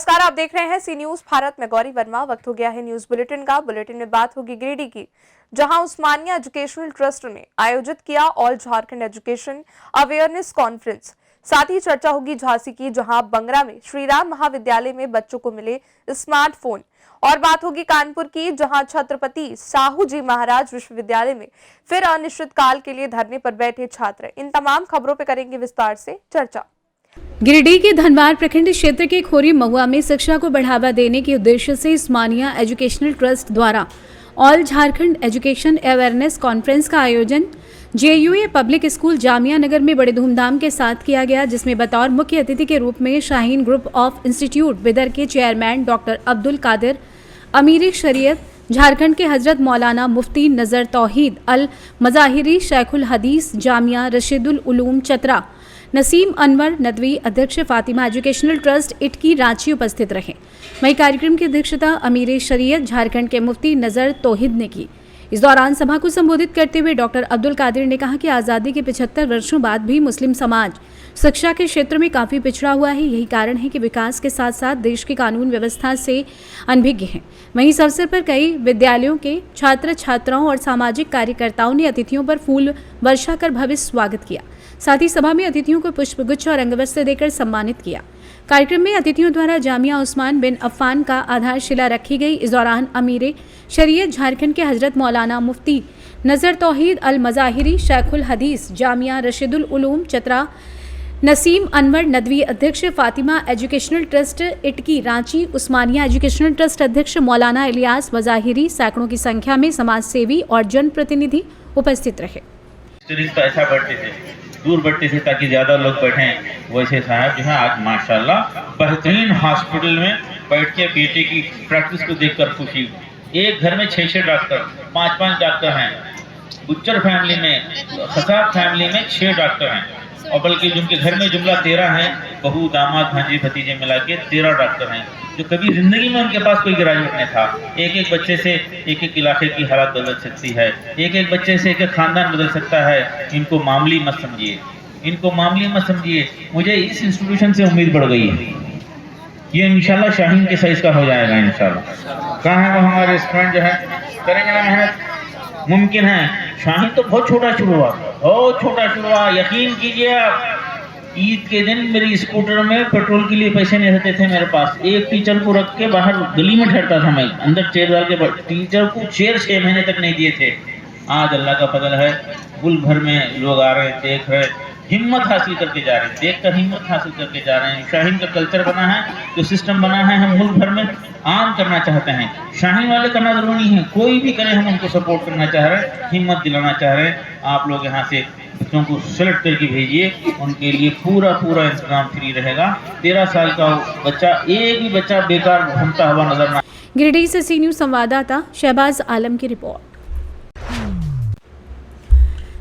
नमस्कार, आप देख रहे हैं सी न्यूज भारत में गौरी वर्मा। वक्त हो गया है न्यूज बुलेटिन का। बुलेटिन में बात होगी गिरिडीह की, जहां उस्मानिया एजुकेशनल ट्रस्ट ने आयोजित किया all Jharkhand education awareness conference. साथ ही चर्चा होगी झांसी की, जहां बंगरा में श्रीराम महाविद्यालय में बच्चों को मिले स्मार्टफोन। और बात होगी कानपुर की, जहां छत्रपति साहू जी महाराज विश्वविद्यालय में फिर अनिश्चितकाल के लिए धरने पर बैठे छात्र। इन तमाम खबरों पर करेंगे विस्तार से चर्चा। गिरिडीह के धनवार प्रखंड क्षेत्र के खोरी महुआ में शिक्षा को बढ़ावा देने के उद्देश्य से उस्मानिया एजुकेशनल ट्रस्ट द्वारा all Jharkhand education awareness conference का आयोजन जेयूए पब्लिक स्कूल जामिया नगर में बड़े धूमधाम के साथ किया गया, जिसमें बतौर मुख्य अतिथि के रूप में Shaheen group of institute Bidar के चेयरमैन डॉक्टर अब्दुल कादिर, अमीर शरीयत झारखंड के हजरत मौलाना मुफ्ती नजर तौहीद अल मज़ाहिरी शेखुल हदीस जामिया रशीदुल उलूम चतरा नसीम अनवर नदवी अध्यक्ष फातिमा एजुकेशनल ट्रस्ट इटकी रांची उपस्थित रहे। वहीं कार्यक्रम की अध्यक्षता अमीर शरीयत झारखंड के मुफ्ती नजर तौहीद ने की। इस दौरान सभा को संबोधित करते हुए डॉक्टर अब्दुल कादिर ने कहा कि आज़ादी के 75 वर्षों बाद भी मुस्लिम समाज शिक्षा के क्षेत्र में काफ़ी पिछड़ा हुआ है। यही कारण है कि विकास के साथ साथ देश की कानून व्यवस्था से अनभिज्ञ है। वहीं इस अवसर पर कई विद्यालयों के छात्र छात्राओं और सामाजिक कार्यकर्ताओं ने अतिथियों पर फूल वर्षा कर भव्य स्वागत किया। साथ ही सभा में अतिथियों को पुष्पगुच्छ और अंगवस्त्र देकर सम्मानित किया। कार्यक्रम में अतिथियों द्वारा जामिया उस्मान बिन अफ़्फ़ान का आधारशिला रखी गई। इस दौरान अमीर शरीयत झारखंड के हजरत मौलाना मुफ्ती नजर तौहीद अल मज़ाहिरी शेखुल हदीस जामिया रशीदुल उलूम चतरा नसीम अनवर नदवी अध्यक्ष फातिमा एजुकेशनल ट्रस्ट इटकी रांची उस्मानिया एजुकेशनल ट्रस्ट अध्यक्ष मौलाना इलियास मज़ाहिरी सैकड़ों की संख्या में समाज सेवी और जनप्रतिनिधि उपस्थित रहे। ऐसा बढ़ते थे, दूर बढ़ते थे ताकि ज़्यादा लोग बैठें। वैसे साहब जो है आज माशाल्लाह बेहतरीन हॉस्पिटल में बैठ के बेटे की प्रैक्टिस को देखकर खुशी। एक घर में 6-6 डॉक्टर, 5-5 डॉक्टर हैं। बुच्चर फैमिली में, खसाब फैमिली में 6 डॉक्टर हैं, और बल्कि जिनके घर में जुमला 13 हैं, बहू दामाद भांजे भतीजे मिला के 13 डॉक्टर हैं, जो कभी जिंदगी में उनके पास कोई ग्रेजुएट नहीं था। एक बच्चे से एक इलाके की हालत बदल सकती है, एक बच्चे से एक खानदान बदल सकता है। इनको मामूली मत समझिए, इनको मामूली मत समझिए। मुझे इस इंस्टीट्यूशन से उम्मीद बढ़ गई है, ये इंशाल्लाह शाहीन के साइज का हो जाएगा इंशाल्लाह। कहाँ है वो हमारे स्टूडेंट जो है, करेंगे ना मेहनत, मुमकिन है। शाहीन तो बहुत छोटा शुरू हुआ, बहुत छोटा शुरू हुआ। यकीन कीजिए आप, ईद के दिन मेरी स्कूटर में पेट्रोल के लिए पैसे नहीं रहते थे मेरे पास। एक टीचर को रख के बाहर गली में ठहरता था मैं, अंदर चेयर डाल के। टीचर को चेयर 6 महीने तक नहीं दिए थे। आज अल्लाह का फजल है, बुल भर में लोग आ रहे हैं, देख रहे, हिम्मत हासिल करके जा रहे हैं, देख कर हिम्मत हासिल करके जा रहे हैं। शाहीन का कल्चर बना है, जो सिस्टम बना है, हम मुल्क भर में आम करना चाहते हैं। शाहीन वाले करना जरूरी नहीं है, कोई भी करे, हम उनको सपोर्ट करना चाह रहे हैं, हिम्मत दिलाना चाह रहे हैं। आप लोग यहाँ से बच्चों को सेलेक्ट करके भेजिए, उनके लिए पूरा इंतजाम फ्री रहेगा। 13 साल का बच्चा, एक भी बच्चा बेकार घूमता हुआ नजर ना। गिरिडीह से सी न्यूज संवाददाता शहबाज आलम की रिपोर्ट।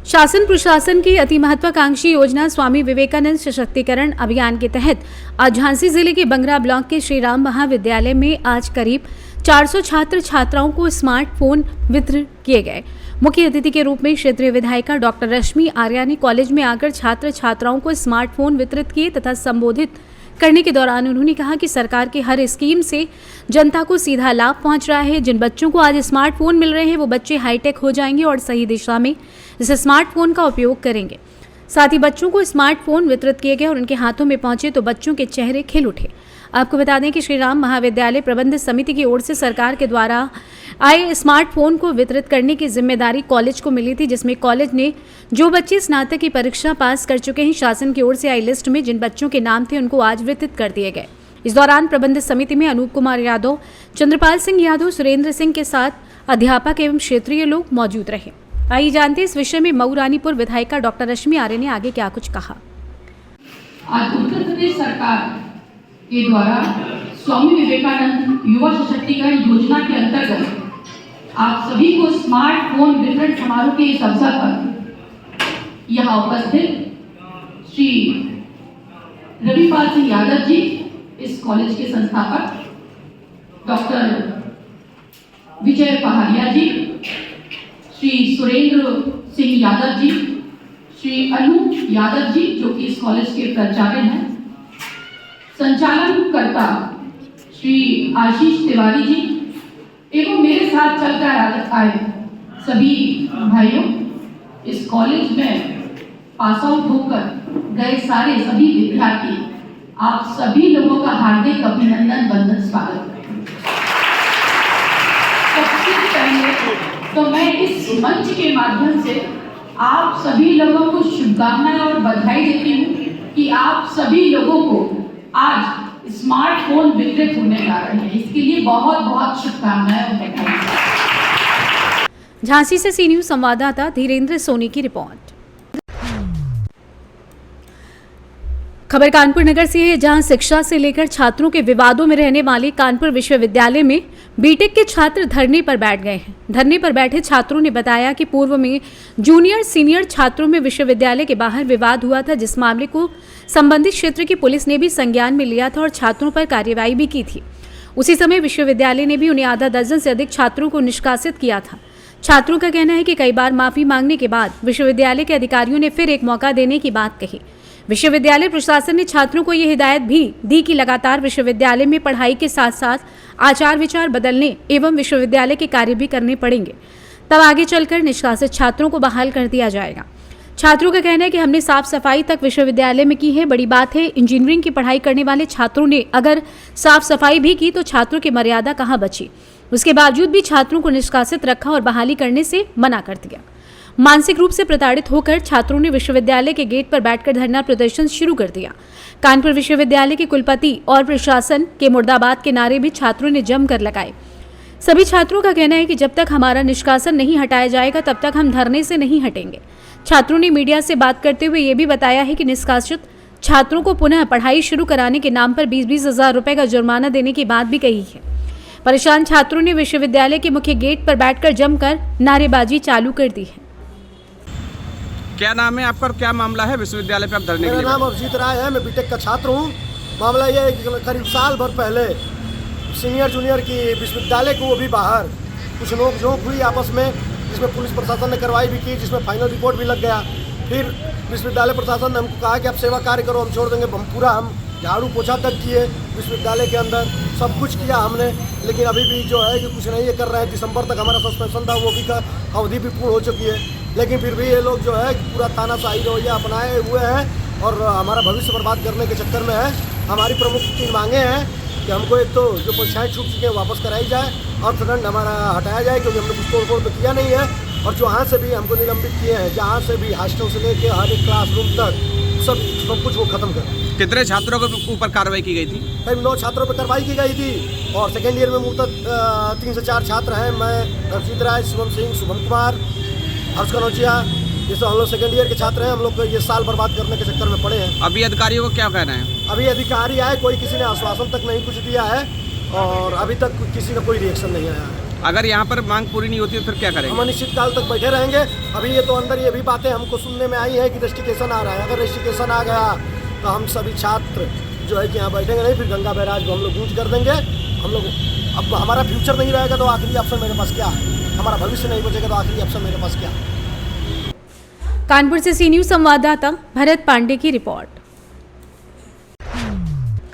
शासन प्रशासन की अति महत्वाकांक्षी योजना स्वामी विवेकानंद सशक्तिकरण अभियान के तहत आज झांसी जिले के बंगरा ब्लॉक के श्रीराम महाविद्यालय में आज करीब 400 छात्र छात्राओं को स्मार्टफोन वितरित किए गए। मुख्य अतिथि के रूप में क्षेत्रीय विधायिका डॉक्टर रश्मि आर्या ने कॉलेज में आकर छात्र छात्राओं को स्मार्टफोन वितरित किए तथा संबोधित करने के दौरान उन्होंने कहा कि सरकार की हर स्कीम से जनता को सीधा लाभ पहुंच रहा है। जिन बच्चों को आज स्मार्टफोन मिल रहे हैं वो बच्चे हाईटेक हो जाएंगे और सही दिशा में इस स्मार्टफोन का उपयोग करेंगे। साथ ही बच्चों को स्मार्टफोन वितरित किए गए और उनके हाथों में पहुंचे तो बच्चों के चेहरे खिल उठे। आपको बता दें कि श्रीराम महाविद्यालय प्रबंध समिति की ओर से सरकार के द्वारा आए स्मार्टफोन को वितरित करने की जिम्मेदारी कॉलेज को मिली थी, जिसमें कॉलेज ने जो बच्चे स्नातक की परीक्षा पास कर चुके हैं, शासन की ओर से आई लिस्ट में जिन बच्चों के नाम थे उनको आज वितरित कर दिए गए। इस दौरान प्रबंध समिति में अनूप कुमार यादव, चंद्रपाल सिंह यादव, सुरेंद्र सिंह के साथ अध्यापक एवं क्षेत्रीय लोग मौजूद रहे। आइए जानते इस विषय में मऊ रानीपुर विधायिका डॉक्टर रश्मि आर्य ने आगे क्या कुछ कहा। आज उत्तर प्रदेश सरकार के द्वारा स्वामी विवेकानंद युवा सशक्तिकरण योजना के अंतर्गत आप सभी को स्मार्टफोन वितरण समारोह के इस अवसर पर यहाँ उपस्थित श्री रविपाल सिंह यादव जी, इस कॉलेज के संस्थापक, डॉक्टर विजय पहाड़िया जी, श्री सुरेंद्र सिंह यादव जी, श्री अनूप यादव जी जो कि इस कॉलेज के प्राचार्य हैं, संचालनकर्ता श्री आशीष तिवारी जी एवं मेरे साथ चलकर आए सभी भाइयों, इस कॉलेज में पास आउट होकर गए सारे सभी विद्यार्थी, आप सभी लोगों का हार्दिक अभिनंदन वंदन स्वागत। सबसे पहले तो मैं इस मंच के माध्यम से आप सभी लोगों को शुभकामनाएं और बधाई देती हूँ कि आप सभी लोगों को आज स्मार्टफोन वितरित होने जा रहे हैं। इसके लिए बहुत बहुत शुभकामनाएं और बधाई। झांसी से सी न्यूज संवाददाता धीरेन्द्र सोनी की रिपोर्ट। खबर कानपुर नगर से है, जहां शिक्षा से लेकर छात्रों के विवादों में रहने वाले कानपुर विश्वविद्यालय में बीटेक के छात्र धरने पर बैठ गए हैं। धरने पर बैठे छात्रों ने बताया कि पूर्व में जूनियर सीनियर छात्रों में विश्वविद्यालय के बाहर विवाद हुआ था, जिस मामले को संबंधित क्षेत्र की पुलिस ने भी संज्ञान में लिया था और छात्रों पर कार्रवाई भी की थी। उसी समय विश्वविद्यालय ने भी उन्हें आधा दर्जन से अधिक छात्रों को निष्कासित किया था। छात्रों का कहना है कि कई बार माफी मांगने के बाद विश्वविद्यालय के अधिकारियों ने फिर एक मौका देने की बात कही। विश्वविद्यालय प्रशासन ने छात्रों को यह हिदायत भी दी कि लगातार विश्वविद्यालय में पढ़ाई के साथ साथ आचार विचार बदलने एवं विश्वविद्यालय के कार्य भी करने पड़ेंगे, तब आगे चलकर निष्कासित छात्रों को बहाल कर दिया जाएगा। छात्रों का कहना है कि हमने साफ सफाई तक विश्वविद्यालय में की है। बड़ी बात है, इंजीनियरिंग की पढ़ाई करने वाले छात्रों ने अगर साफ सफाई भी की तो छात्रों की मर्यादा कहाँ बची। उसके बावजूद भी छात्रों को निष्कासित रखा और बहाली करने से मना कर दिया। मानसिक रूप से प्रताड़ित होकर छात्रों ने विश्वविद्यालय के गेट पर बैठकर धरना प्रदर्शन शुरू कर दिया। कानपुर विश्वविद्यालय के कुलपति और प्रशासन के मुर्दाबाद के नारे भी छात्रों ने जमकर लगाए। सभी छात्रों का कहना है कि जब तक हमारा निष्कासन नहीं हटाया जाएगा तब तक हम धरने से नहीं हटेंगे। छात्रों ने मीडिया से बात करते हुए ये भी बताया है कि निष्कासित छात्रों को पुनः पढ़ाई शुरू कराने के नाम पर 20-20 हज़ार रुपए का जुर्माना देने की बात भी कही है। परेशान छात्रों ने विश्वविद्यालय के मुख्य गेट पर बैठकर जमकर नारेबाजी चालू कर दी है। क्या नाम है आपका और क्या मामला है विश्वविद्यालय पे आप धरने के लिए? मेरा नाम अभिजीत राय है, मैं बीटेक का छात्र हूँ। मामला यह है कि करीब साल भर पहले सीनियर जूनियर की विश्वविद्यालय को, वो भी बाहर कुछ नोक-झोंक हुई आपस में, जिसमें पुलिस प्रशासन ने कार्रवाई भी की, जिसमें फाइनल रिपोर्ट भी लग गया। फिर विश्वविद्यालय प्रशासन ने हमको कहा कि आप सेवा कार्य करो, हम छोड़ देंगे। हम झाड़ू पोछा तक किए विश्वविद्यालय के अंदर, सब कुछ किया हमने, लेकिन अभी भी जो है कि कुछ नहीं ये कर रहे हैं। दिसंबर तक हमारा सस्पेंशन था, वो भी का अवधि भी पूर्ण हो चुकी है, लेकिन फिर भी ये लोग जो है पूरा तानाशाही रवैया अपनाए हुए हैं और हमारा भविष्य बर्बाद करने के चक्कर में है। हमारी प्रमुख 3 मांगे हैं कि हमको एक तो जो परीक्षाएँ छूट चुकी हैं वापस कराई जाए, अर्थदंड हमारा हटाया जाए क्योंकि हमने कुछ तोड़-फोड़ तो किया नहीं है, और जहाँ से भी हमको निलंबित किए हैं, जहाँ से भी हॉस्टल से लेके हर एक क्लासरूम तक सब कुछ वो खत्म कर। कितने छात्रों के ऊपर कार्रवाई की गई थी? करीब 9 छात्रों पर कार्रवाई की गई थी और सेकेंड ईयर में मुख्यतः 3 से 4 छात्र हैं। मैं अभिजीत राय, शुभम सिंह, शुभम कुमार, हर्ष कनौजिया, ये सब हम लोग सेकेंड ईयर के छात्र हैं। हम लोग ये साल बर्बाद करने के चक्कर में पड़े हैं। अभी अधिकारियों को क्या कहना है? अभी अधिकारी आए, कोई किसी ने आश्वासन तक नहीं कुछ दिया है और अभी तक किसी का कोई रिएक्शन नहीं आया है। अगर यहाँ पर मांग पूरी नहीं होती तो फिर क्या करेंगे? हम अनिश्चित काल तक बैठे रहेंगे। अभी ये तो अंदर ये भी बातें हमको सुनने में आई है कि रेस्ट्रिक्शन आ रहा है। अगर रेस्ट्रिक्शन आ गया तो हम सभी छात्र जो है कि यहाँ बैठेंगे नहीं, फिर गंगा बैराज को हम लोग गूंज कर देंगे। हम लोग अब हमारा फ्यूचर नहीं रहेगा तो आखिरी ऑप्शन मेरे पास क्या है? हमारा भविष्य नहीं बचेगा तो आखिरी ऑप्शन मेरे पास क्या है? कानपुर से सी न्यूज संवाददाता भरत पांडे की रिपोर्ट।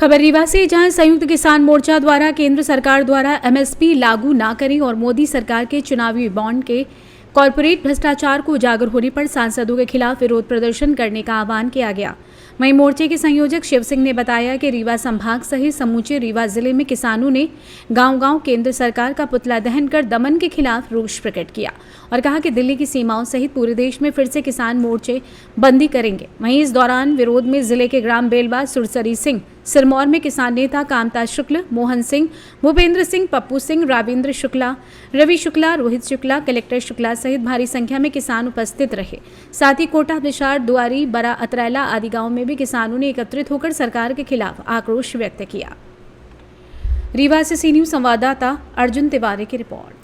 खबर रीवा से, जहां संयुक्त किसान मोर्चा द्वारा केंद्र सरकार द्वारा एमएसपी लागू ना करें और मोदी सरकार के चुनावी बॉन्ड के कॉरपोरेट भ्रष्टाचार को उजागर होने पर सांसदों के खिलाफ विरोध प्रदर्शन करने का आह्वान किया गया। वहीं मोर्चे के संयोजक शिव सिंह ने बताया कि रीवा संभाग सहित समूचे रीवा जिले में किसानों ने गांव-गांव केंद्र सरकार का पुतला दहन कर दमन के खिलाफ रोष प्रकट किया और कहा कि दिल्ली की सीमाओं सहित पूरे देश में फिर से किसान मोर्चे बंदी करेंगे। वहीं इस दौरान विरोध में जिले के ग्राम बेलवा, सुरसरी सिंह, सिरमौर में किसान नेता कामताज शुक्ल, मोहन सिंह, भूपेंद्र सिंह, पप्पू सिंह, राविंद्र शुक्ला, रवि शुक्ला, रोहित शुक्ला, कलेक्टर शुक्ला सहित भारी संख्या में किसान उपस्थित रहे। साथ ही कोटा, बिशार, दुआरी, बड़ा अतरैला आदि गांवों में भी किसानों ने एकत्रित होकर सरकार के खिलाफ आक्रोश व्यक्त किया। रीवा से सी न्यूज संवाददाता अर्जुन तिवारी की रिपोर्ट।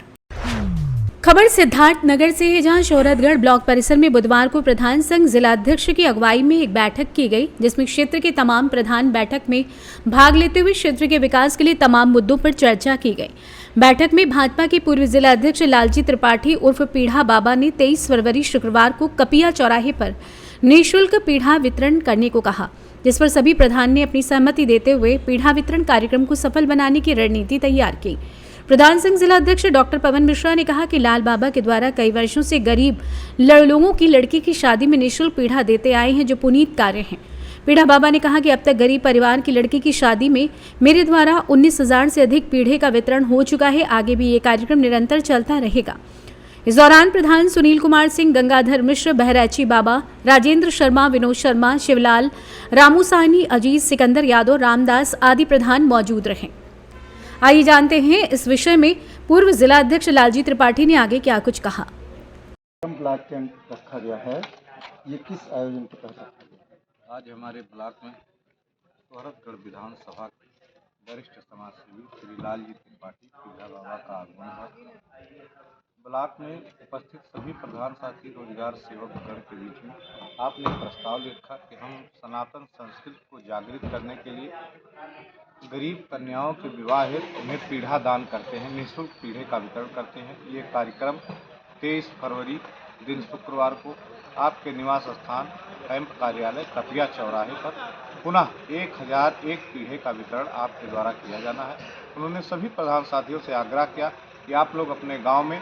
खबर सिद्धार्थ नगर से है, जहां शोहरतगढ़ ब्लॉक परिसर में बुधवार को प्रधान संघ जिलाध्यक्ष की अगुवाई में एक बैठक की गई, जिसमें क्षेत्र के तमाम प्रधान बैठक में भाग लेते हुए क्षेत्र के विकास के लिए तमाम मुद्दों पर चर्चा की गई। बैठक में भाजपा के पूर्व जिलाध्यक्ष लालजी त्रिपाठी उर्फ पीढ़ा बाबा ने 23 फरवरी शुक्रवार को कपिया चौराहे पर निःशुल्क पीढ़ा वितरण करने को कहा, जिस पर सभी प्रधान ने अपनी सहमति देते हुए पीढ़ा वितरण कार्यक्रम को सफल बनाने की रणनीति तैयार की। प्रधान संघ जिला अध्यक्ष डॉक्टर पवन मिश्रा ने कहा कि लाल बाबा के द्वारा कई वर्षों से गरीब लोगों की लड़की की शादी में निःशुल्क पीढ़ा देते आए हैं, जो पुनीत कार्य हैं। पीढ़ा बाबा ने कहा कि अब तक गरीब परिवार की लड़की की शादी में मेरे द्वारा 19,000 से अधिक पीढ़े का वितरण हो चुका है। आगे भी ये कार्यक्रम निरंतर चलता रहेगा। इस दौरान प्रधान सुनील कुमार सिंह, गंगाधर मिश्र, बहराची बाबा, राजेंद्र शर्मा, विनोद शर्मा, शिवलाल, रामू साहनी, अजीत, सिकंदर यादव, रामदास आदि प्रधान मौजूद रहे। आइए जानते हैं इस विषय में पूर्व जिला अध्यक्ष लालजी त्रिपाठी ने आगे क्या कुछ कहा। ब्लॉक कैंप रखा गया है, ये किस आयोजन के तहत रखा गया? आज हमारे ब्लॉक में सोहरतगढ़ विधानसभा के वरिष्ठ समाजसेवी श्री लालजी त्रिपाठी पीढ़ा बाबा का आगमन है। ब्लॉक में उपस्थित सभी प्रधान साथी रोजगार सेवक गण के बीच में आपने प्रस्ताव लिखा कि हम सनातन संस्कृति को जागृत करने के लिए गरीब कन्याओं के विवाह हेतु उन्हें पीढ़ा दान करते हैं, निःशुल्क पीढ़े का वितरण करते हैं। ये कार्यक्रम 23 फरवरी दिन शुक्रवार को आपके निवास स्थान कैंप कार्यालय कपिया चौराहे पर पुनः 1001 पीढ़े का वितरण आपके द्वारा किया जाना है। उन्होंने सभी प्रधान साथियों से आग्रह किया कि आप लोग अपने गांव में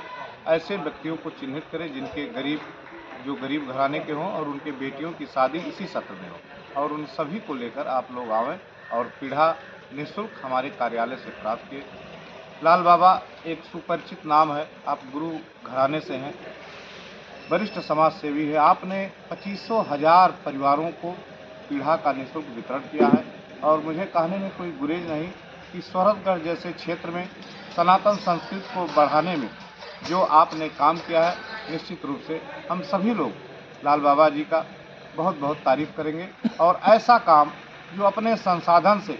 ऐसे व्यक्तियों को चिन्हित करें जिनके गरीब घराने के हों और उनके बेटियों की शादी इसी सत्र में हो, और उन सभी को लेकर आप लोग आवें और पीढ़ा निःशुल्क हमारे कार्यालय से प्राप्त किए। लाल बाबा एक सुपरिचित नाम है, आप गुरु घराने से हैं, वरिष्ठ समाज सेवी है। आपने 25,000 परिवारों को पीढ़ा का निःशुल्क वितरण किया है और मुझे कहने में कोई गुरेज नहीं कि सोहरतगढ़ जैसे क्षेत्र में सनातन संस्कृति को बढ़ाने में जो आपने काम किया है, निश्चित रूप से हम सभी लोग लाल बाबा जी का बहुत बहुत तारीफ करेंगे। और ऐसा काम जो अपने संसाधन से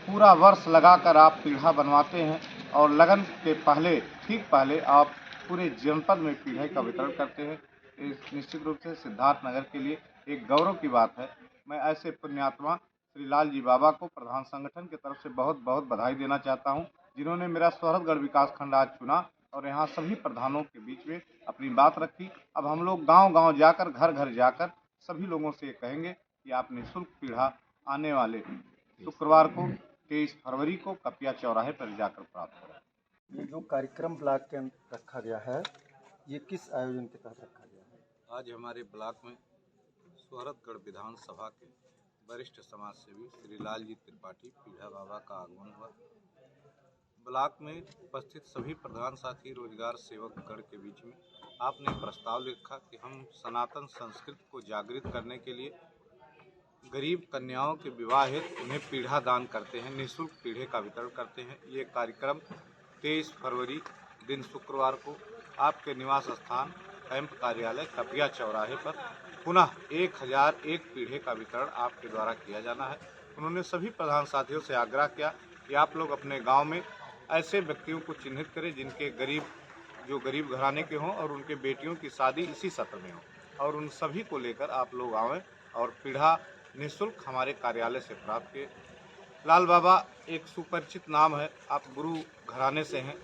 पूरा वर्ष लगाकर आप पीढ़ा बनवाते हैं और लगन के ठीक पहले आप पूरे जनपद में पीढ़े का वितरण करते हैं, इस निश्चित रूप से सिद्धार्थ नगर के लिए एक गौरव की बात है। मैं ऐसे पुण्यात्मा श्री लाल जी बाबा को प्रधान संगठन की तरफ से बहुत बहुत बधाई देना चाहता हूं, जिन्होंने मेरा सोहरतगढ़ विकास खंड आज चुना और यहाँ सभी प्रधानों के बीच में अपनी बात रखी। अब हम लोग गांव-गांव जाकर, घर घर जाकर सभी लोगों से कहेंगे कि आप निःशुल्क पीढ़ा आने वाले शुक्रवार को 23 फरवरी को कपिया चौराहे पर जाकर प्राप्त करें। ये जो कार्यक्रम ब्लॉक कैंप रखा गया है, ये किस आयोजन के तहत रखा गया है? आज हमारे ब्लॉक में सोहरतगढ़ विधानसभा के वरिष्ठ समाजसेवी श्री लालजी त्रिपाठी पीढ़ा बाबा का आगमन हुआ। ब्लॉक में उपस्थित सभी प्रधान साथी रोजगार सेवक गण के बीच में आपने प्रस्ताव लिखा कि हम सनातन संस्कृति को जागृत करने के लिए गरीब कन्याओं के विवाह हेतु उन्हें पीढ़ा दान करते हैं, निःशुल्क पीढ़े का वितरण करते हैं। ये कार्यक्रम 23 फरवरी दिन शुक्रवार को आपके निवास स्थान कैंप कार्यालय कपिया चौराहे पर पुनः 1001 पीढ़े का वितरण आपके द्वारा किया जाना है। उन्होंने सभी प्रधान साथियों से आग्रह किया कि आप लोग अपने गांव में ऐसे व्यक्तियों को चिन्हित करें जिनके गरीब घराने के हों और उनके बेटियों की शादी इसी सत्र में हो, और उन सभी को लेकर आप लोग आवें और पीढ़ा निःशुल्क हमारे कार्यालय से प्राप्त किए। लाल बाबा एक सुपरिचित नाम है, आप गुरु घराने से हैं,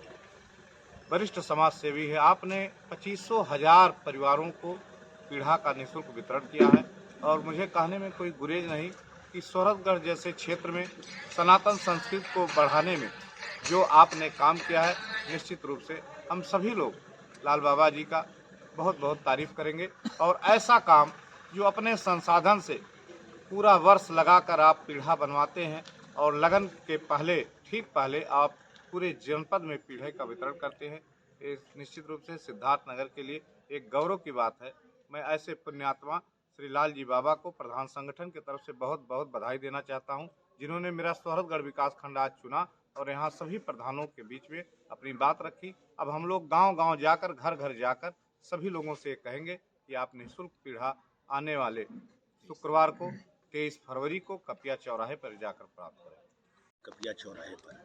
वरिष्ठ समाज सेवी है। आपने 25,000 परिवारों को पीढ़ा का निःशुल्क वितरण किया है और मुझे कहने में कोई गुरेज नहीं कि सोहरतगढ़ जैसे क्षेत्र में सनातन संस्कृति को बढ़ाने में जो आपने काम किया है, निश्चित रूप से हम सभी लोग लाल बाबा जी का बहुत बहुत तारीफ करेंगे। और ऐसा काम जो अपने संसाधन से पूरा वर्ष लगाकर आप पीढ़ा बनवाते हैं और लगन के ठीक पहले आप पूरे जनपद में पीढ़े का वितरण करते हैं, ये निश्चित रूप से सिद्धार्थ नगर के लिए एक गौरव की बात है। मैं ऐसे पुण्यात्मा श्री लाल जी बाबा को प्रधान संगठन की तरफ से बहुत बहुत बधाई देना चाहता हूं, जिन्होंने मेरा सोहरतगढ़ विकास खंड आज चुना और यहाँ सभी प्रधानों के बीच में अपनी बात रखी। अब हम लोग गांव-गांव जाकर, घर घर जाकर सभी लोगों से कहेंगे कि आप निःशुल्क पीढ़ा आने वाले शुक्रवार को 23 फरवरी को कपिया चौराहे पर जाकर प्राप्त करें। कपिया चौराहे पर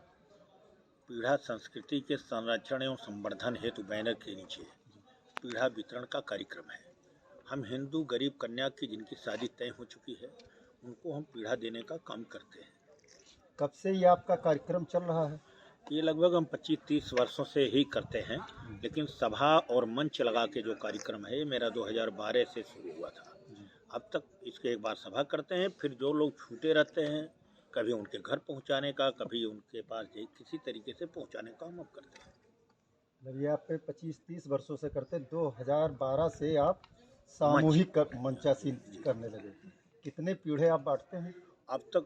पीढ़ा संस्कृति के संरक्षण एवं संवर्धन हेतु बैनर के नीचे पीढ़ा वितरण का कार्यक्रम है। हम हिंदू गरीब कन्या की जिनकी शादी तय हो चुकी है, उनको हम पीढ़ा देने का काम करते हैं। कब से ये आपका कार्यक्रम चल रहा है? ये लगभग हम 25-30 वर्षों से ही करते हैं, लेकिन सभा और मंच लगा के जो कार्यक्रम है ये मेरा 2012 से शुरू हुआ था। अब तक इसके एक बार सभा करते हैं, फिर जो लोग छूटे रहते हैं कभी उनके घर पहुंचाने का, कभी उनके पास किसी तरीके से पहुंचाने का हम अब करते हैं। मतलब ये आप 25-30 वर्षों से करते हैं, 2012 से आप सामूहिक मंचासी करने लगे। कितने पीढ़े आप बांटते हैं? अब तक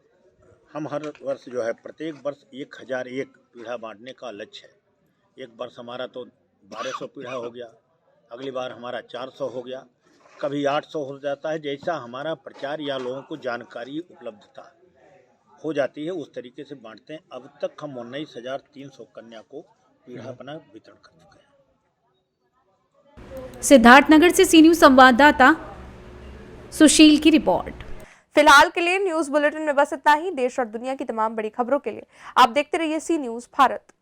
हम हर वर्ष जो है प्रत्येक वर्ष 1001 पीढ़ा बांटने का लक्ष्य है। एक वर्ष हमारा तो 1200 पीढ़ा हो गया, अगली बार हमारा 400 हो गया, कभी 800 हो जाता है। जैसा हमारा प्रचार या लोगों को जानकारी उपलब्धता हो जाती है उस तरीके से बांटते हैं। अब तक हम 19,300 कन्या को पीढ़ा अपना वितरण कर चुके हैं। सिद्धार्थनगर से सी न्यूज़ संवाददाता सुशील की रिपोर्ट। फिलहाल के लिए न्यूज बुलेटिन में बस इतना ही। देश और दुनिया की तमाम बड़ी खबरों के लिए आप देखते रहिए सी न्यूज भारत।